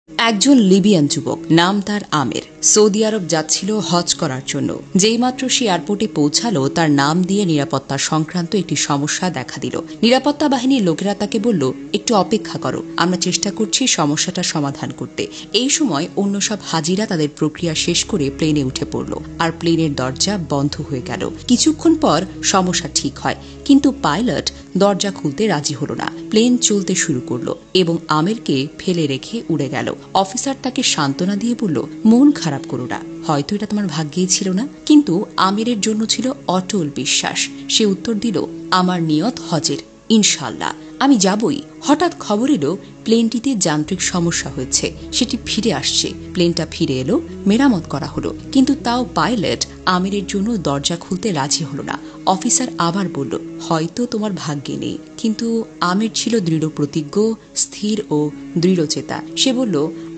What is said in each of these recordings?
একজন লিবিয়ান যুবক, নাম তার আমের, সৌদি আরব যাচ্ছিল হজ করার জন্য। যেইমাত্র সে এয়ারপোর্টে পৌঁছালো, তার নাম দিয়ে নিরাপত্তা সংক্রান্ত একটি সমস্যা দেখা দিল। নিরাপত্তা বাহিনীর লোকেরা তাকে বলল, একটু অপেক্ষা করো, আমরা চেষ্টা করছি সমস্যাটা সমাধান করতে। এই সময় অন্য সব হাজিরা তাদের প্রক্রিয়া শেষ করে প্লেনে উঠে পড়ল, আর প্লেনের দরজা বন্ধ হয়ে গেল। কিছুক্ষণ পর সমস্যা ঠিক হয়, কিন্তু পাইলট দরজা খুলতে রাজি হলো না। প্লেন চলতে শুরু করলো এবং আমেরকে ফেলে রেখে উড়ে গেল। অফিসার তাকে সান্ত্বনা দিয়ে বলল, মন খারাপ করো না, হয়তো এটা তোমার ভাগ্যেই ছিল না। কিন্তু আমিরের জন্য ছিল অটল বিশ্বাস। সে উত্তর দিল, আমার নিয়ত হজের, ইনশাল্লাহ আমি যাবই। হঠাৎ খবর এলো প্লেনটিতে যান্ত্রিক সমস্যা হয়েছে, সেটি ফিরে আসছে। প্লেনটা ফিরে এলো, মেরামত করা হলো, কিন্তু তাও পাইলট আমিরের জন্য দরজা খুলতে রাজি হলো না। অফিসার আবার বলল, হয়তো তোমার ভাগ্যে নেই। কিন্তু আমির ছিল দৃঢ় প্রতিজ্ঞ, স্থির ও দৃঢ়চেতা। সে বলল,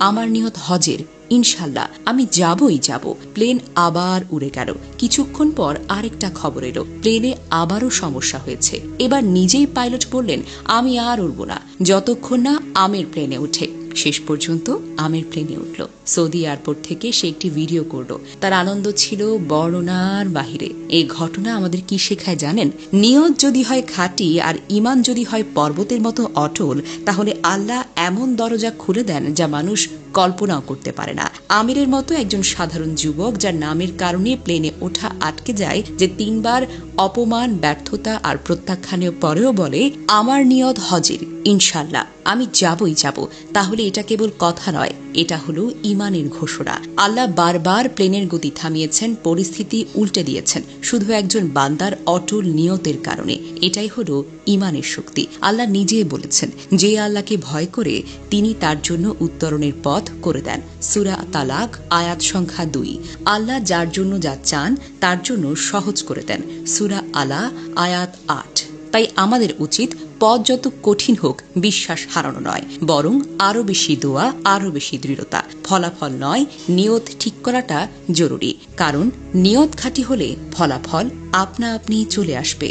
আমার নিয়ত হজের, ইনশাল্লাহ আমি যাবই যাব। প্লেন আবার উড়ে গেল। কিছুক্ষণ পর আরেকটা খবর এলো, প্লেনে আবারও সমস্যা হয়েছে। এবার নিজেই পাইলট বললেন, আমি আর উড়ব না যতক্ষণ না আমের প্লেনে উঠে। শেষ পর্যন্ত আমের প্লেনে উঠল। সৌদি এয়ারপোর্ট থেকে সে একটি ভিডিও করল। তার আনন্দ ছিল বর্ণনার বাহিরে। এই ঘটনা আমাদের কি শেখায় জানেন? নিয়ত যদি হয় খাঁটি আর ঈমান যদি হয় পর্বতের মতো অটল, তাহলে আল্লাহ এমন দরজা খুলে দেন যা মানুষ কল্পনাও করতে পারে না। আমিরের মতো একজন সাধারণ যুবক, যার নামের কারণে প্লেনে ওঠা আটকে যায়, যে 3 বার অপমান, ব্যর্থতা আর প্রত্যাখ্যানের পরেও বলে, আমার নিয়ত হজের, ইনশাল্লাহ আমি যাবই যাব। তাহলে এটা কেবল কথা নয়, এটা হলো ঈমানের ঘোষণা। আল্লাহ বারবার প্লেনের গতি থামিয়েছেন, পরিস্থিতি উল্টে দিয়েছেন, শুধু একজন বান্দার অটল নিয়তের কারণে। এটাই হলো ঈমানের শক্তি। আল্লাহ নিজেই বলেছেন, যে আল্লাহকে ভয় করে তিনি তার জন্য উত্তরণের পথ করে দেন। সূরা তালাক আয়াত সংখ্যা 2। আল্লাহ যার জন্য যা চান তার জন্য সহজ করে দেন। সূরা আলা আয়াত 8। তাই আমাদের উচিত পথ যত কঠিন হোক বিশ্বাস হারানো নয়, বরং আরো বেশি দোয়া, আরো বেশি দৃঢ়তা। ফলাফল নয়, নিয়ত ঠিক করাটা জরুরি, কারণ নিয়ত খাঁটি হলে ফলাফল আপনা আপনি চলে আসবে।